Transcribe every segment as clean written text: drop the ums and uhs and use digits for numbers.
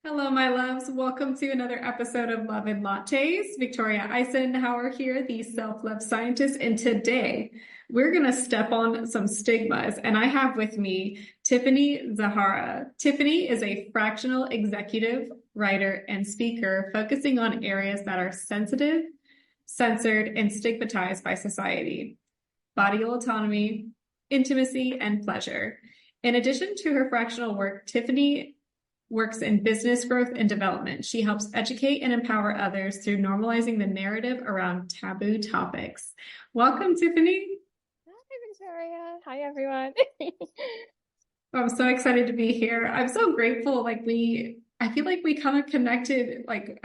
Hello, my loves. Welcome to another episode of Love and Lattes. Victoria Icenhower here, the self-love scientist, and today we're going to step on some stigmas. And I have with me Tiffany Zahara. Tiffany is a fractional executive, writer, and speaker focusing on areas that are sensitive, censored, and stigmatized by society: body autonomy, intimacy, and pleasure. In addition to her fractional work, Tiffany works in business growth and development. She helps educate and empower others through normalizing the narrative around taboo topics. Welcome, Tiffany. Hi, Victoria. Hi, everyone. I'm so excited to be here. I'm so grateful. I feel like we kind of connected, like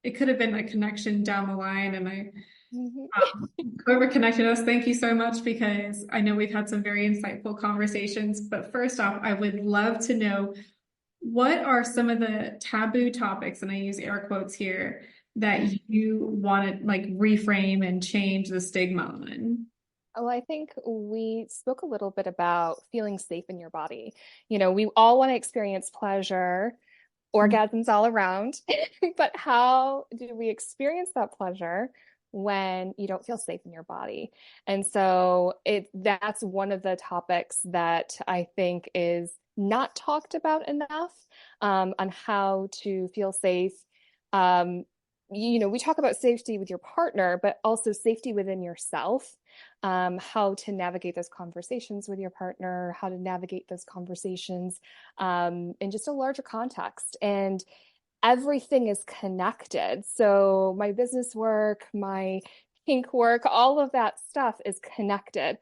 it could have been a connection down the line. And whoever connected us, thank you so much, because I know we've had some very insightful conversations. But first off, I would love to know, what are some of the taboo topics, and I use air quotes here, that you want to reframe and change the stigma on? Well, I think we spoke a little bit about feeling safe in your body. We all want to experience pleasure, orgasms all around, but how do we experience that pleasure when you don't feel safe in your body? And so that's one of the topics that I think is not talked about enough, on how to feel safe. We talk about safety with your partner, but also safety within yourself, how to navigate those conversations with your partner, how to navigate those conversations in just a larger context. And everything is connected. So my business work, my kink work, all of that stuff is connected.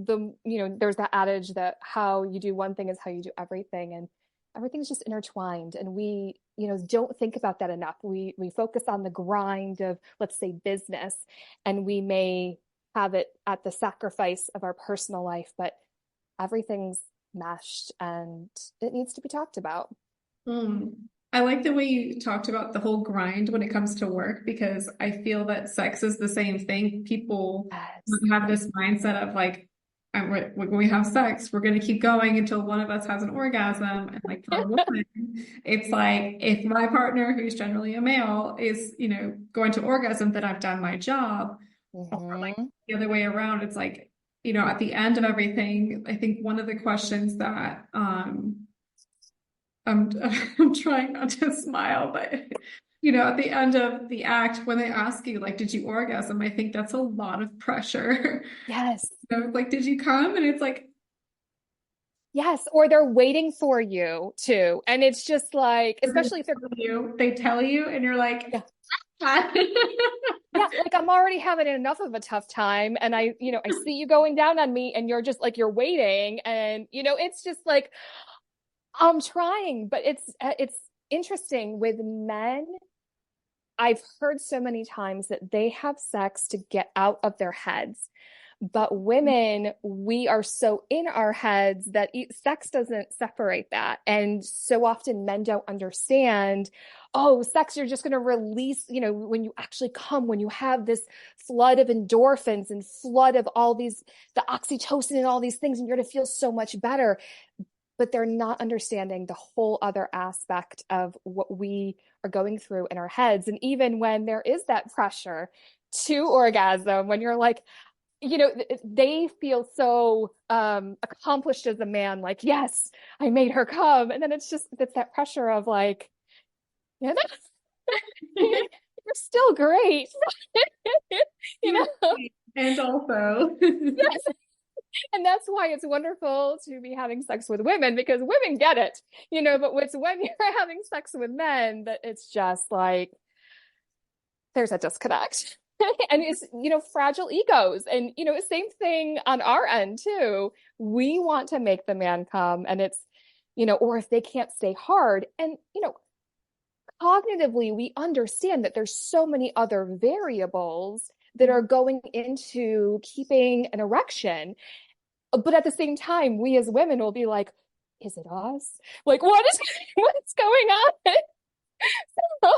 There's that adage that how you do one thing is how you do everything, and everything's just intertwined. And we, don't think about that enough. We focus on the grind of, let's say, business, and we may have it at the sacrifice of our personal life, but everything's meshed and it needs to be talked about. I like the way you talked about the whole grind when it comes to work, because I feel that sex is the same thing. People have this mindset of when we have sex, we're going to keep going until one of us has an orgasm. And for a woman, it's like, if my partner, who's generally a male, is, going to orgasm, then I've done my job. Or the other way around, it's like, at the end of everything, I think one of the questions that, I'm trying not to smile, but at the end of the act, when they ask you, did you orgasm? I think that's a lot of pressure. Yes. Did you come? And it's like, yes, or they're waiting for you too. And it's just like, especially if they tell you and you're like, yeah. Yeah, I'm already having enough of a tough time, and I see you going down on me, and you're just you're waiting, and it's just like, I'm trying. But it's interesting with men. I've heard so many times that they have sex to get out of their heads. But women, we are so in our heads that sex doesn't separate that. And so often men don't understand, oh, sex, you're just going to release, when you actually come, when you have this flood of endorphins and flood of all these, the oxytocin and all these things, and you're going to feel so much better. But they're not understanding the whole other aspect of what we are going through in our heads. And even when there is that pressure to orgasm, when you're like, they feel so accomplished as a man, yes, I made her come. And then it's that pressure of you're still great. And also, yes. And that's why it's wonderful to be having sex with women, because women get it, but it's when you're having sex with men that it's just there's a disconnect. And it's, fragile egos. And, same thing on our end too. We want to make the man come, and it's, or if they can't stay hard. And, cognitively, we understand that there's so many other variables that are going into keeping an erection. But at the same time, we as women will be like, is it us? What's going on? Did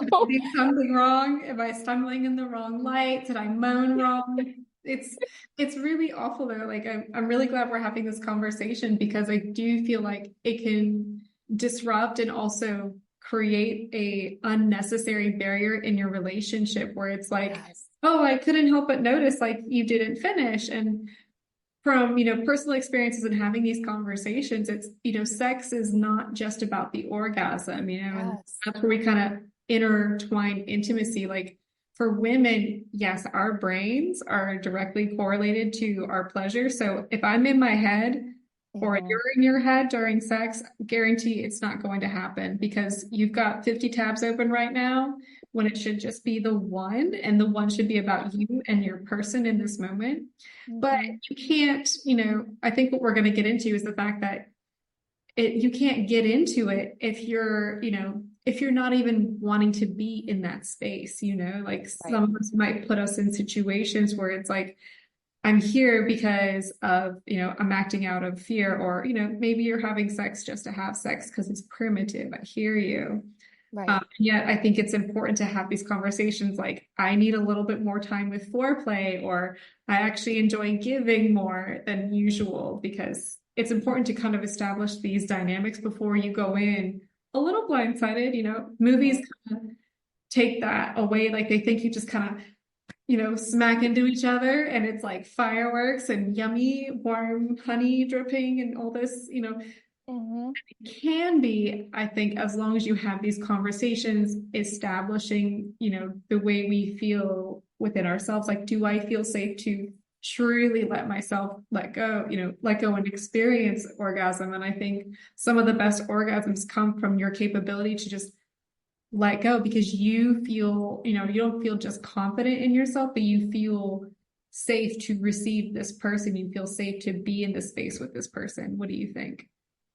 I do something wrong? Am I stumbling in the wrong light? Did I moan wrong? It's really awful though. I'm really glad we're having this conversation, because I do feel like it can disrupt and also create a unnecessary barrier in your relationship where it's like, Yes. oh, I couldn't help but notice like you didn't finish. And from, personal experiences and having these conversations, it's, sex is not just about the orgasm, and Yes. that's where we kind of intertwine intimacy. Like for women, yes, our brains are directly correlated to our pleasure. So if I'm in my head or Mhm. you're in your head during sex, guarantee it's not going to happen because you've got 50 tabs open right now when it should just be the one, and the one should be about you and your person in this moment. But Mhm. you can't, I think what we're going to get into is the fact that you can't get into it if you're not even wanting to be in that space, like Right. some of us might put us in situations where it's like, I'm here because of, I'm acting out of fear, or, maybe you're having sex just to have sex because it's primitive. I hear you. Right. Yet I think it's important to have these conversations like, I need a little bit more time with foreplay, or I actually enjoy giving more than usual, because it's important to kind of establish these dynamics before you go in a little blindsided. Movies Mhm. kind of take that away. Like they think you just kind of, smack into each other and it's like fireworks and yummy, warm honey dripping and all this, Mhm. can be, I think, as long as you have these conversations, establishing, the way we feel within ourselves. Like, do I feel safe to truly let myself let go and experience orgasm? And I think some of the best orgasms come from your capability to just let go, because you feel, you don't feel just confident in yourself, but you feel safe to receive this person. You feel safe to be in the space with this person. What do you think?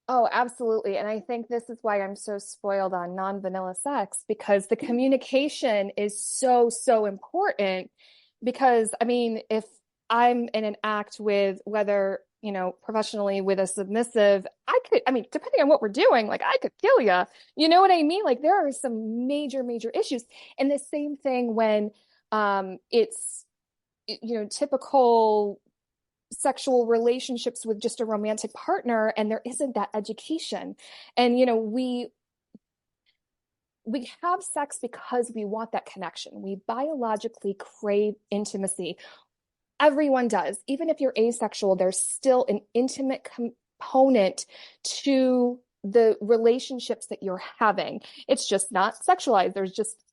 Oh, absolutely. And I think this is why I'm so spoiled on non-vanilla sex, because the communication is so, so important. Because, I mean, if I'm in an act with whether, professionally with a submissive, I mean, depending on what we're doing, like I could kill you. You know what I mean? Like there are some major, major issues. And the same thing when it's, typical sexual relationships with just a romantic partner and there isn't that education. And we have sex because we want that connection. We biologically crave intimacy. Everyone does. Even if you're asexual, there's still an intimate component to the relationships that you're having. It's just not sexualized.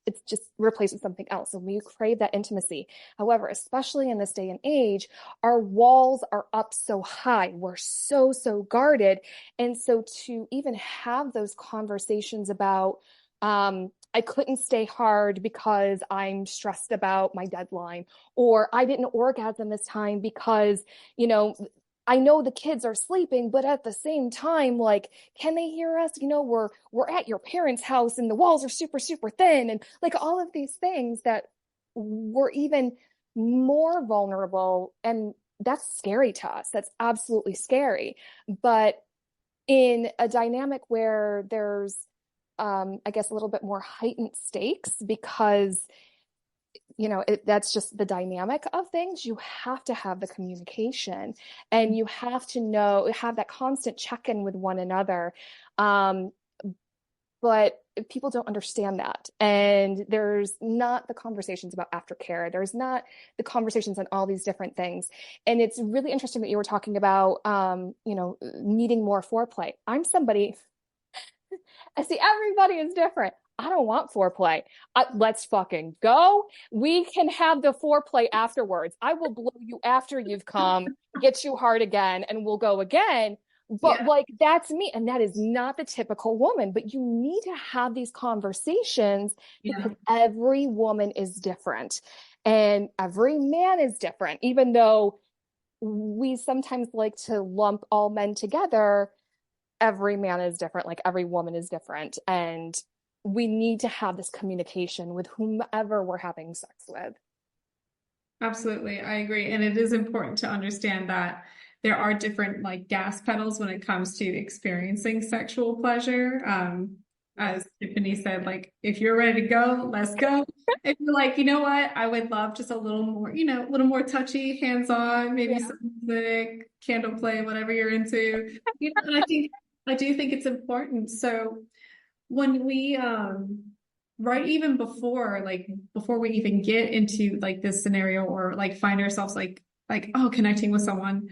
It's just replaced with something else. And we crave that intimacy. However, especially in this day and age, our walls are up so high. We're so, so guarded. And so to even have those conversations about, I couldn't stay hard because I'm stressed about my deadline, or I didn't orgasm this time because, I know the kids are sleeping, but at the same time, like, can they hear us? We're at your parents' house and the walls are super, super thin, and like all of these things that we're even more vulnerable. And that's scary to us. That's absolutely scary. But in a dynamic where there's I guess a little bit more heightened stakes because that's just the dynamic of things. You have to have the communication and you have to have that constant check-in with one another. Um, but people don't understand that. And there's not the conversations about aftercare. There's not the conversations on all these different things. And it's really interesting that you were talking about, needing more foreplay. I'm somebody, I see everybody is different. I don't want foreplay. Let's fucking go. We can have the foreplay afterwards. I will blow you after you've come, get you hard again, and we'll go again. But Yeah. like, that's me. And that is not the typical woman. But you need to have these conversations Yeah. because every woman is different and every man is different, even though we sometimes like to lump all men together. Every man is different, like every woman is different. And we need to have this communication with whomever we're having sex with. Absolutely, I agree. And it is important to understand that there are different like gas pedals when it comes to experiencing sexual pleasure. As Tiffany said, like if you're ready to go, let's go. If you're like, you know what, I would love just a little more, a little more touchy, hands-on, maybe Yeah. some music, candle play, whatever you're into. And I think I do think it's important. So when we right even before before we even get into like this scenario or like find ourselves like oh connecting with someone,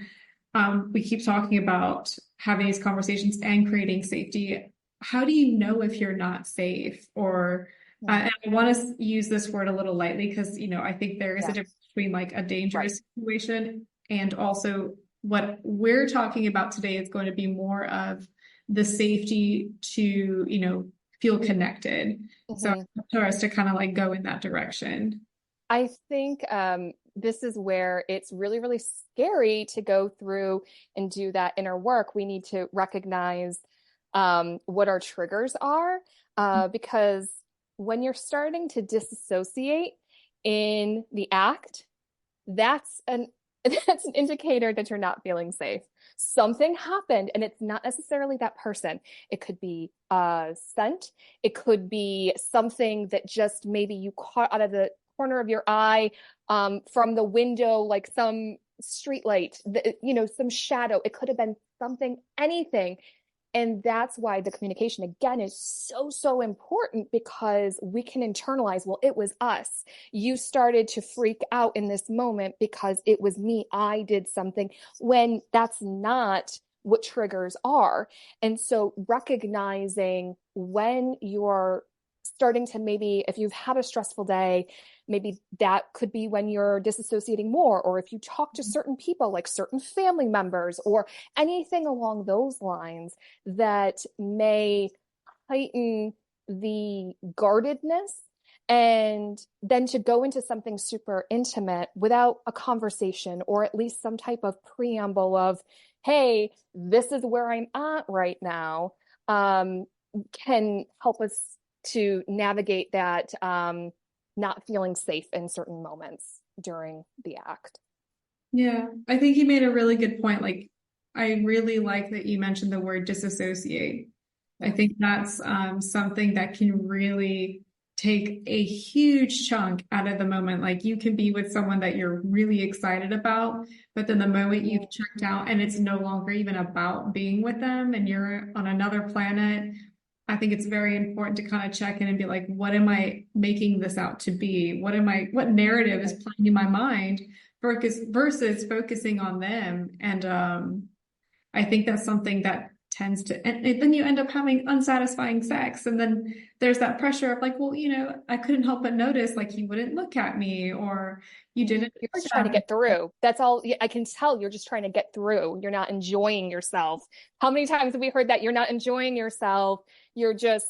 we keep talking about having these conversations and creating safety. How do you know if you're not safe? Or Mm. and I want to use this word a little lightly because I think there is a Yeah, difference between like a right. dangerous situation and also what we're talking about today is going to be more of the safety to feel connected. So Mhm. for us to kind of like go in that direction. I think this is where it's really, really scary to go through and do that inner work. We need to recognize what our triggers are, because when you're starting to disassociate in the act, that's an that's an indicator that you're not feeling safe. Something happened, and it's not necessarily that person. It could be a scent. It could be something that just maybe you caught out of the corner of your eye, from the window, like some street light, some shadow. It could have been something, anything. And that's why the communication again is so, so important, because we can internalize, well, it was us. You started to freak out in this moment because it was me. I did something, when that's not what triggers are. And so recognizing when you're starting to, maybe if you've had a stressful day, maybe that could be when you're disassociating more, or if you talk to certain people, like certain family members or anything along those lines that may heighten the guardedness, and then to go into something super intimate without a conversation or at least some type of preamble of, hey, this is where I'm at right now, can help us to navigate that, not feeling safe in certain moments during the act. Yeah, I think you made a really good point. Like, I really like that you mentioned the word disassociate. I Yeah. think that's something that can really take a huge chunk out of the moment. Like, you can be with someone that you're really excited about, but then the moment you've checked out and it's no longer even about being with them and you're on another planet, I think it's very important to kind of check in and be like, what am I making this out to be? What narrative is Right. playing in my mind versus focusing on them? And I think that's something that tends to, and then you end up having unsatisfying sex. And then there's that pressure of like, well, I couldn't help but notice like you wouldn't look at me or you didn't You're push just trying to at get me. through. That's all. I can tell you're just trying to get through. You're not enjoying yourself. How many times have we heard that? You're not enjoying yourself. You're just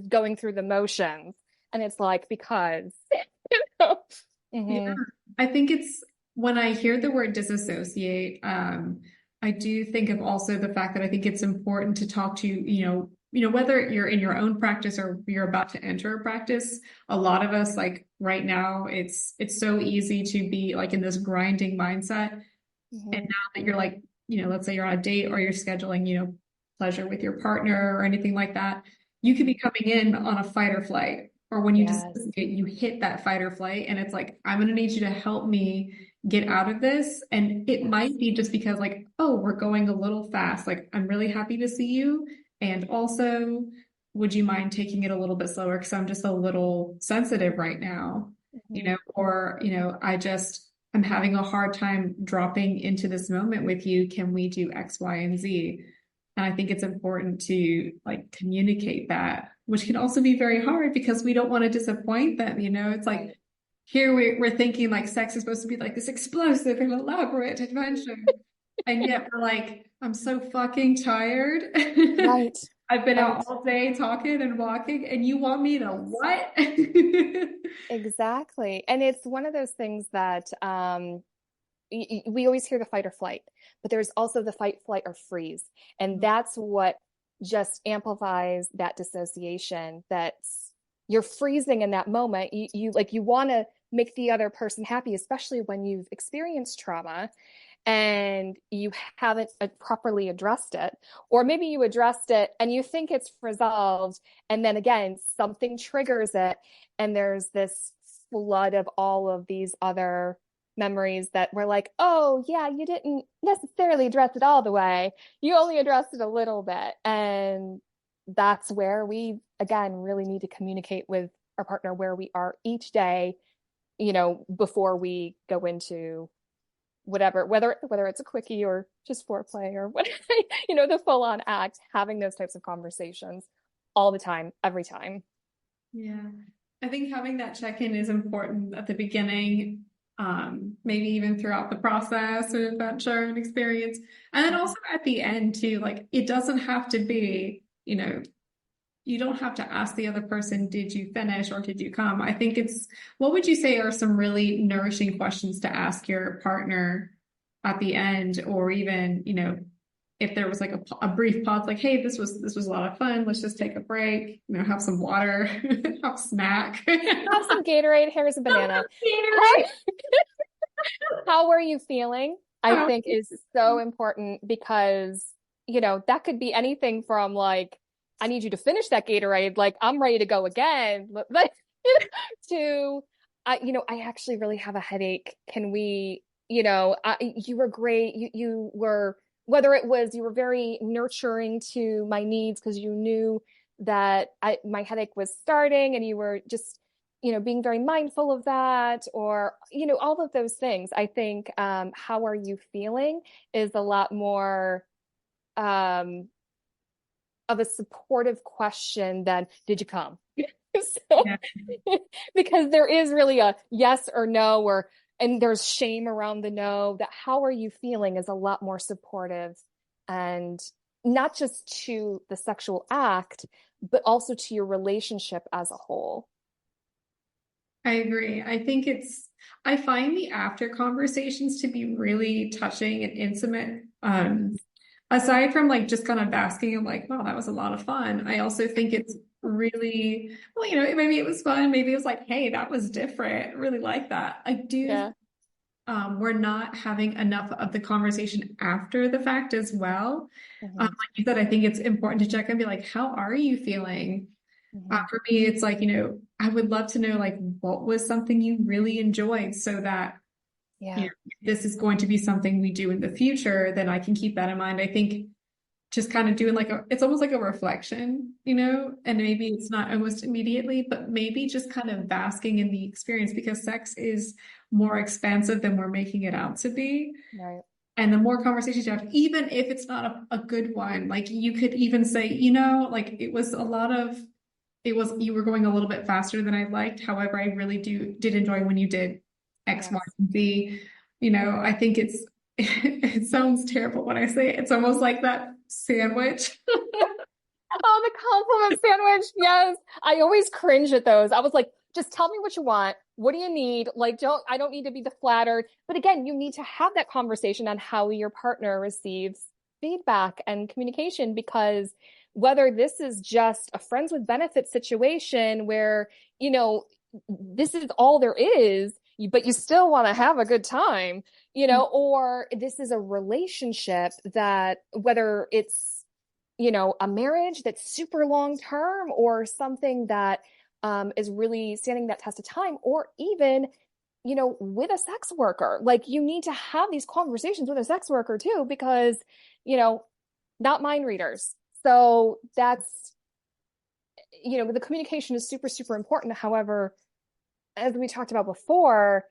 going through the motions. And it's like, because Yeah, hmm I think it's when I hear the word disassociate, I do think of also the fact that I think it's important to talk to, whether you're in your own practice or you're about to enter a practice. A lot of us, like right now, it's so easy to be like in this grinding mindset. And hmm now that you're like, let's say you're on a date or you're scheduling, pleasure with your partner or anything like that, you could be coming in on a fight or flight. Or when you Yes. dissociate, you hit that fight or flight, and it's like, I'm going to need you to help me get out of this. And it Yes. might be just because, like, oh, we're going a little fast. Like, I'm really happy to see you. And also, would you mind taking it a little bit slower? Because I'm just a little sensitive right now, hmm or, I'm having a hard time dropping into this moment with you. Can we do X, Y, and Z? And I think it's important to like communicate that, which can also be very hard because we don't want to disappoint them. It's like Right. here we're thinking like sex is supposed to be like this explosive and elaborate adventure. And yet we're like, I'm so fucking tired. Right. I've been Right. out all day talking and walking, and you want me to Yes. what? Exactly. And it's one of those things that we always hear the fight or flight, but there's also the fight, flight, or freeze. And that's what just amplifies that dissociation. That's, you're freezing in that moment. You want to make the other person happy, especially when you've experienced trauma and you haven't properly addressed it. Or maybe you addressed it and you think it's resolved. And then again, something triggers it. And there's this flood of all of these other memories that were like, oh yeah, you didn't necessarily address it all the way. You only addressed it a little bit. And that's where we, again, really need to communicate with our partner where we are each day, before we go into whatever, whether it's a quickie or just foreplay or what, the full on act, having those types of conversations all the time, every time. Yeah. I think having that check-in is important at the beginning, maybe even throughout the process and adventure and experience. And then also at the end too, like it doesn't have to be, you don't have to ask the other person, did you finish or did you come? I think what would you say are some really nourishing questions to ask your partner at the end, or even, if there was like a brief pause, like, hey, this was a lot of fun. Let's just take a break, have some water, have a snack. Have some Gatorade, here's a banana. How are you feeling? I think is so important because, that could be anything from like, I need you to finish that Gatorade, like I'm ready to go again, to, I actually really have a headache. Can we, you were great. You were, whether it was you were very nurturing to my needs because you knew that my headache was starting and you were just, being very mindful of that, or, all of those things. I think how are you feeling is a lot more of a supportive question than did you come? Yeah. Because there is really a yes or no, and there's shame around the no. That how are you feeling is a lot more supportive, and not just to the sexual act, but also to your relationship as a whole. I agree. I find the after conversations to be really touching and intimate. Aside from like just kind of basking and like, wow, that was a lot of fun. I also think it's really, well, maybe it was fun. Maybe it was like, hey, that was different. I really like that. I do. Yeah. We're not having enough of the conversation after the fact as well. Like you said, I think it's important to check and be like, how are you feeling? For me, it's like, I would love to know like what was something you really enjoyed so that if this is going to be something we do in the future, then I can keep that in mind. I think just kind of doing it's almost like a reflection, and maybe it's not almost immediately, but maybe just kind of basking in the experience, because sex is more expansive than we're making it out to be. Right. And the more conversations you have, even if it's not a good one, like you could even say, like you were going a little bit faster than I liked. However, I really did enjoy when you did X, Y, and Z. I think it sounds terrible when I say it. It's almost like that sandwich. Oh, the compliment sandwich. Yes. I always cringe at those. I was like, just tell me what you want. What do you need? Like, I don't need to be flattered. But again, you need to have that conversation on how your partner receives feedback and communication, because whether this is just a friends with benefits situation where, this is all there is, but you still want to have a good time, or this is a relationship that, whether it's, a marriage that's super long term, or something that is really standing that test of time, or even, with a sex worker. Like, you need to have these conversations with a sex worker too, because, not mind readers. So that's, the communication is super, super important. However, as we talked about before,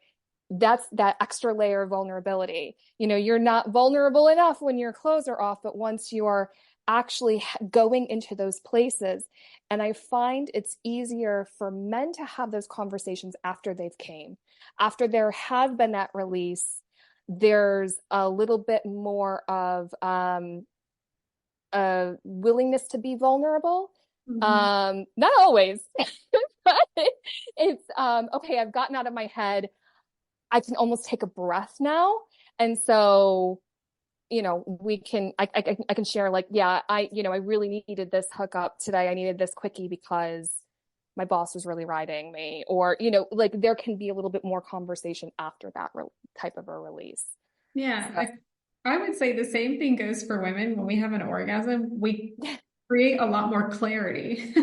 that's that extra layer of vulnerability. You're not vulnerable enough when your clothes are off, but once you are actually going into those places, and I find it's easier for men to have those conversations after they've came, after there has been that release. There's a little bit more of a willingness to be vulnerable. Not always, but it's okay, I've gotten out of my head. I can almost take a breath now. And so, I can share like, yeah, I really needed this hookup today. I needed this quickie because my boss was really riding me, or, like there can be a little bit more conversation after that type of a release. Yeah. So, I would say the same thing goes for women. When we have an orgasm, we create a lot more clarity.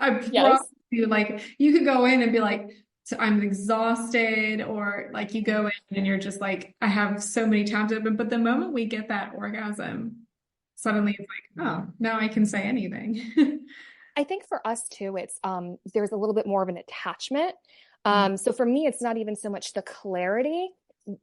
I promise you, like, you could go in and be like, so I'm exhausted, or like you go in and you're just like, I have so many times open, but the moment we get that orgasm, suddenly it's like, oh, now I can say anything. I think for us too, it's there's a little bit more of an attachment. So for me, it's not even so much the clarity.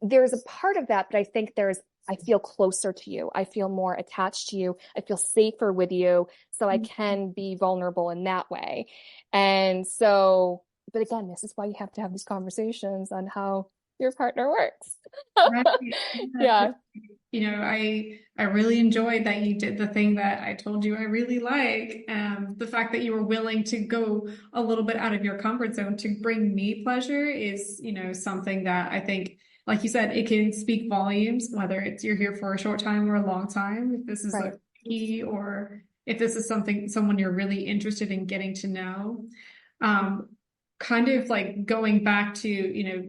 There's a part of that, but I think I feel closer to you. I feel more attached to you. I feel safer with you. So I can be vulnerable in that way. And so, but again, this is why you have to have these conversations on how your partner works. Right. Yeah. You know, I really enjoyed that you did the thing that I told you I really like. The fact that you were willing to go a little bit out of your comfort zone to bring me pleasure is, you know, something that I think, like you said, it can speak volumes, whether it's you're here for a short time or a long time, if this is Right. a key or if this is someone you're really interested in getting to know. Um, Kind of like going back to, you know,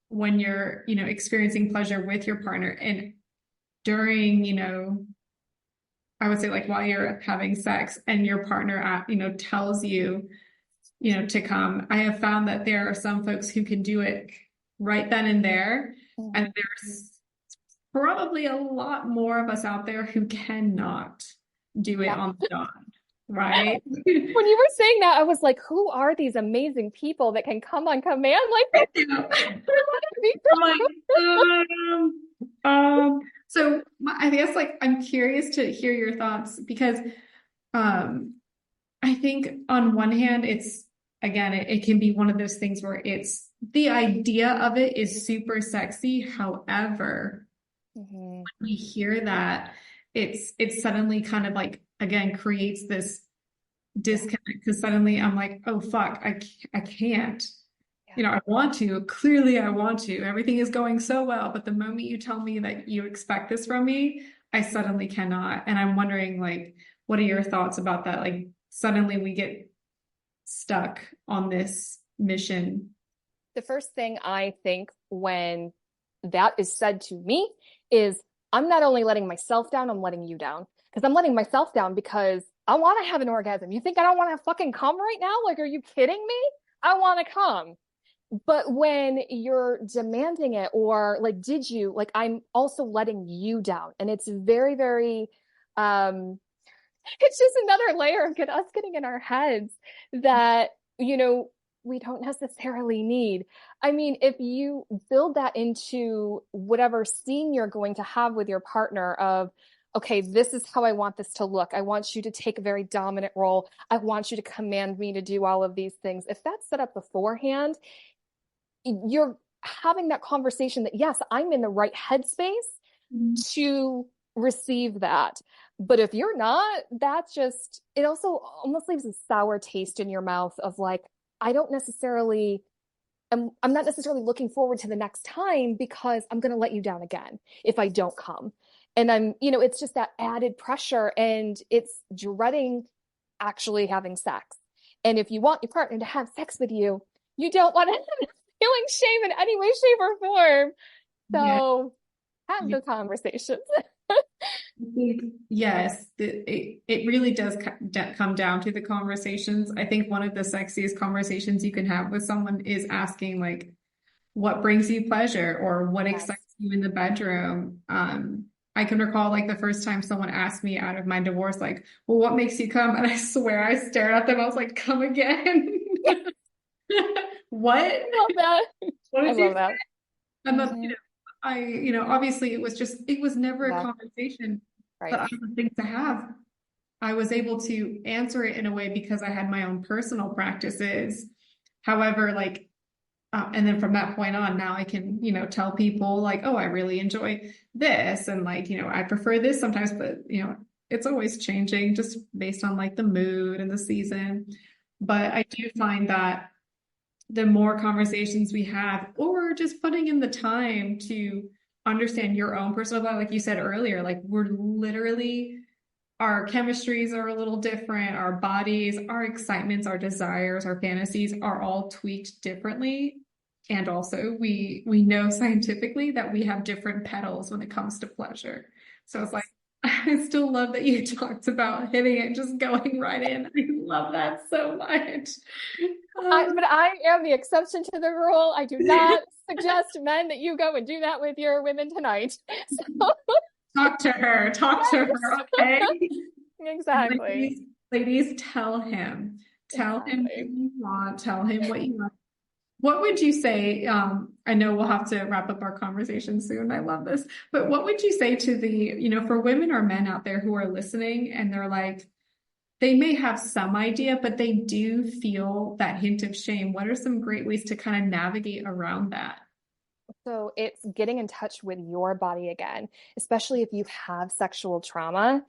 when you're, you know, experiencing pleasure with your partner and during, you know, I would say like while you're having sex and your partner, you know, tells you, you know, to come. I have found that there are some folks who can do it right then and there. Mhm. And there's probably a lot more of us out there who cannot do it Yeah. on the dot, right? When you were saying that, I was like, who are these amazing people that can come on command like this? I'm like, so I guess like I'm curious to hear your thoughts because um I think on one hand it's again it can be one of those things where it's the idea of it is super sexy. However, Mhm. when we hear that it's suddenly kind of like again creates this Yeah. disconnect because suddenly I'm like, oh fuck, I can't. Yeah. You know, I want to. Clearly, I want to. Everything is going so well, but the moment you tell me that you expect this from me, I suddenly cannot. And I'm wondering, like, what are your thoughts about that? Like, suddenly we get stuck on this mission. The first thing I think when that is said to me is I'm not only letting myself down, I'm letting you down. Because I'm letting myself down because I want to have an orgasm. You think I don't want to fucking come right now? Like, are you kidding me? I want to come. But when you're demanding it, or like, did you, like, I'm also letting you down. And it's very, very, um, it's just another layer of us getting in our heads that, you know, we don't necessarily need. I mean, if you build that into whatever scene you're going to have with your partner of, okay, this is how I want this to look. I want you to take a very dominant role. I want you to command me to do all of these things. If that's set up beforehand, you're having that conversation that, yes, I'm in the right headspace Mhm. to receive that. But if you're not, that's just, it also almost leaves a sour taste in your mouth of like, I don't necessarily, I'm not necessarily looking forward to the next time because I'm going to let you down again if I don't come. And I'm, you know, it's just that added pressure and it's dreading actually having sex. And if you want your partner to have sex with you, you don't want to feeling shame in any way, shape, or form. Yeah. So have the conversations. I think, yes, it really does come down to the conversations. I think one of the sexiest conversations you can have with someone is asking, like, what brings you pleasure or what Yes. excites you in the bedroom. I can recall like the first time someone asked me out of my divorce, like, well, what makes you come? And I swear I stared at them. I was like, come again. What? I love that. What I did you love say? that. And then, Mm-hmm. you know, obviously it was never a Yeah. conversation that Right. I would think to have. I was able to answer it in a way because I had my own personal practices. However, like, and then from that point on, now I can, you know, tell people like, oh, I really enjoy this. And like, you know, I prefer this sometimes, but, you know, it's always changing just based on like the mood and the season. But I do find that the more conversations we have, or just putting in the time to understand your own personal life, like you said earlier, like we're literally our chemistries are a little different, our bodies, our excitements, our desires, our fantasies are all tweaked differently. And also we know scientifically that we have different petals when it comes to pleasure. So it's like Yes. I still love that you talked about hitting it, just going right in. I love that so much. But I am the exception to the rule. I do not suggest men that you go and do that with your women tonight. So, Talk to her. Talk to her. Okay. exactly. Ladies, tell him. Tell him what Exactly. you want. Tell him what you want. What would you say? I know we'll have to wrap up our conversation soon. I love this. But what would you say to for women or men out there who are listening and they're like, they may have some idea, but they do feel that hint of shame. What are some great ways to kind of navigate around that? So it's getting in touch with your body again, especially if you have sexual trauma,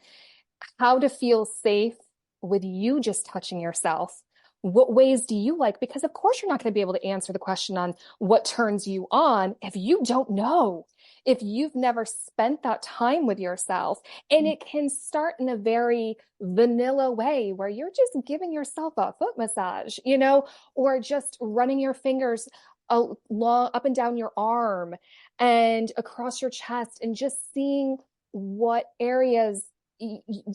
how to feel safe with you just touching yourself. What ways do you like? Because of course you're not going to be able to answer the question on what turns you on if you don't know, if you've never spent that time with yourself. And it can start in a very vanilla way where you're just giving yourself a foot massage, or just running your fingers along up and down your arm and across your chest and just seeing what areas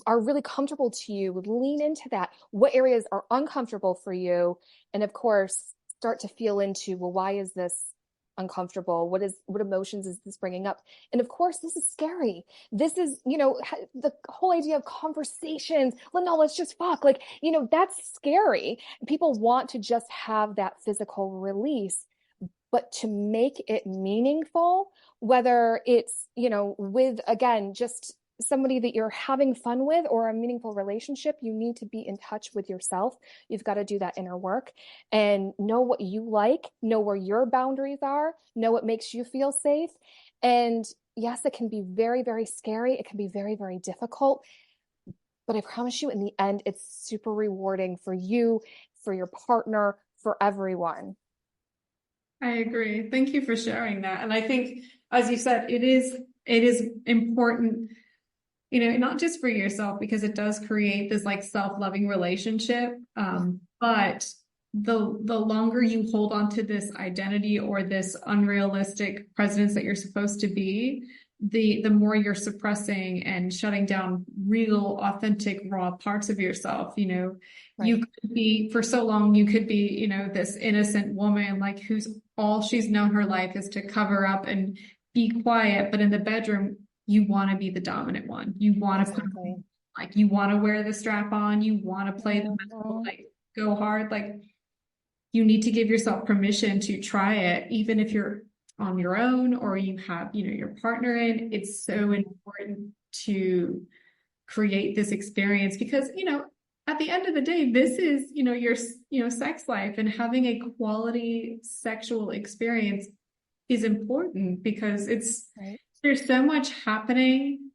are really comfortable to you. Lean into that. What areas are uncomfortable for you? And of course, start to feel into, well, why is this uncomfortable? What emotions is this bringing up? And of course, this is scary. This is, the whole idea of conversations. Well, no, let's just fuck. That's scary. People want to just have that physical release. But to make it meaningful, whether it's, with, again, just somebody that you're having fun with or a meaningful relationship, you need to be in touch with yourself. You've got to do that inner work and know what you like, know where your boundaries are, know what makes you feel safe. And yes, it can be very, very scary. It can be very, very difficult. But I promise you, in the end, it's super rewarding for you, for your partner, for everyone. I agree. Thank you for sharing that. And I think, as you said, it is important, not just for yourself, because it does create this like self-loving relationship. But the longer you hold on to this identity or this unrealistic presence that you're supposed to be, the more you're suppressing and shutting down real, authentic, raw parts of yourself. Right. You could be, for so long, you could be, this innocent woman, like who's all she's known her life is to cover up and be quiet. But in the bedroom, you want to be the dominant one. You want to Exactly. you want to wear the strap on. You want to play the mental, like go hard. Like you need to give yourself permission to try it, even if you're on your own or you have, your partner in. It's so important to create this experience because, at the end of the day, this is, your sex life, and having a quality sexual experience is important because Right. there's so much happening,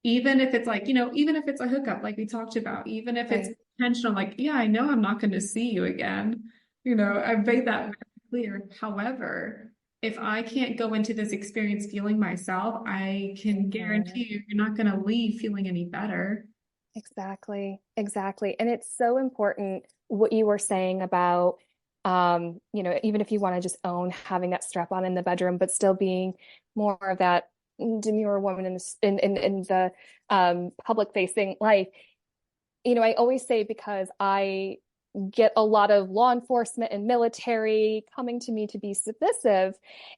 even if it's like, even if it's a hookup, like we talked about, even if it's Right. intentional, like, yeah, I know I'm not going to see you again. I've made that very clear. However, if I can't go into this experience feeling myself, I can guarantee you're not going to leave feeling any better. Exactly. Exactly. And it's so important what you were saying about, even if you want to just own having that strap on in the bedroom, but still being more of that demure woman in the public facing life. I always say, because I get a lot of law enforcement and military coming to me to be submissive.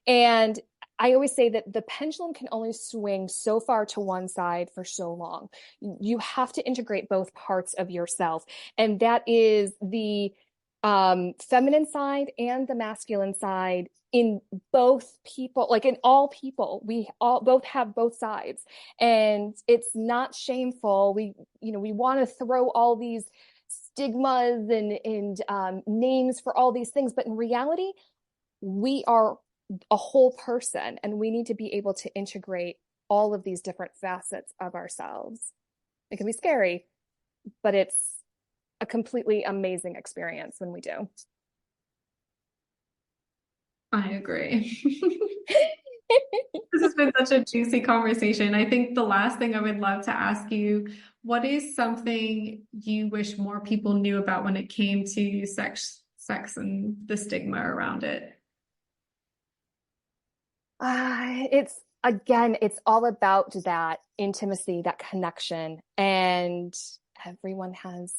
And I always say that the pendulum can only swing so far to one side for so long. You have to integrate both parts of yourself. And that is the feminine side and the masculine side in both people, like in all people. We all both have both sides, and it's not shameful. We want to throw all these stigmas and names for all these things, but in reality, we are a whole person, and we need to be able to integrate all of these different facets of ourselves. It can be scary, but it's a completely amazing experience when we do. I agree. This has been such a juicy conversation. I think the last thing I would love to ask you, what is something you wish more people knew about when it came to sex and the stigma around it? It's again, it's all about that intimacy, that connection. And everyone has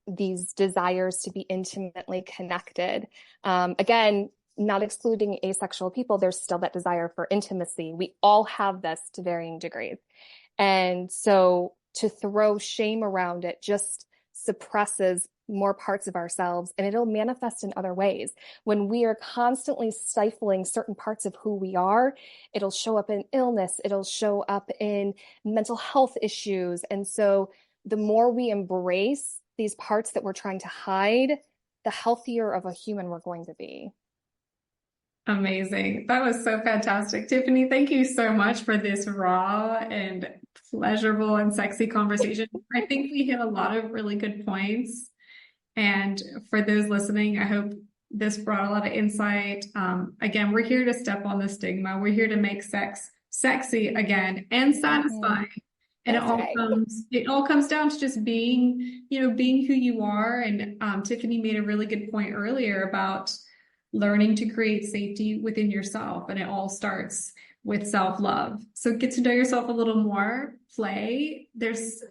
these desires to be intimately connected. Again, not excluding asexual people, there's still that desire for intimacy. We all have this to varying degrees. And so to throw shame around it just suppresses more parts of ourselves, and it'll manifest in other ways. When we are constantly stifling certain parts of who we are, it'll show up in illness, it'll show up in mental health issues. And so the more we embrace these parts that we're trying to hide, the healthier of a human we're going to be. Amazing. That was so fantastic. Tiffany, thank you so much for this raw and pleasurable and sexy conversation. I think we hit a lot of really good points. And for those listening, I hope this brought a lot of insight. Again, we're here to step on the stigma. We're here to make sex sexy again and satisfying. And it all comes down to just being, being who you are. And Tiffany made a really good point earlier about learning to create safety within yourself. And it all starts with self-love. So get to know yourself a little more, play. There's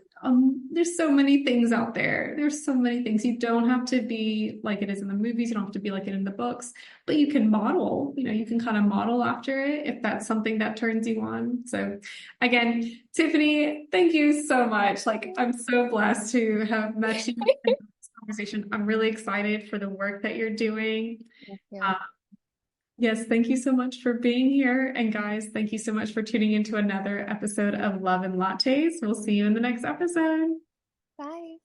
so many things out there. There's so many things. You don't have to be like it is in the movies. You don't have to be like it in the books, but you can model, you can kind of model after it if that's something that turns you on. So again, Tiffany, thank you so much. Like, I'm so blessed to have met you in this conversation. I'm really excited for the work that you're doing. Thank you. Yes, thank you so much for being here. And guys, thank you so much for tuning into another episode of Love and Lattes. We'll see you in the next episode. Bye.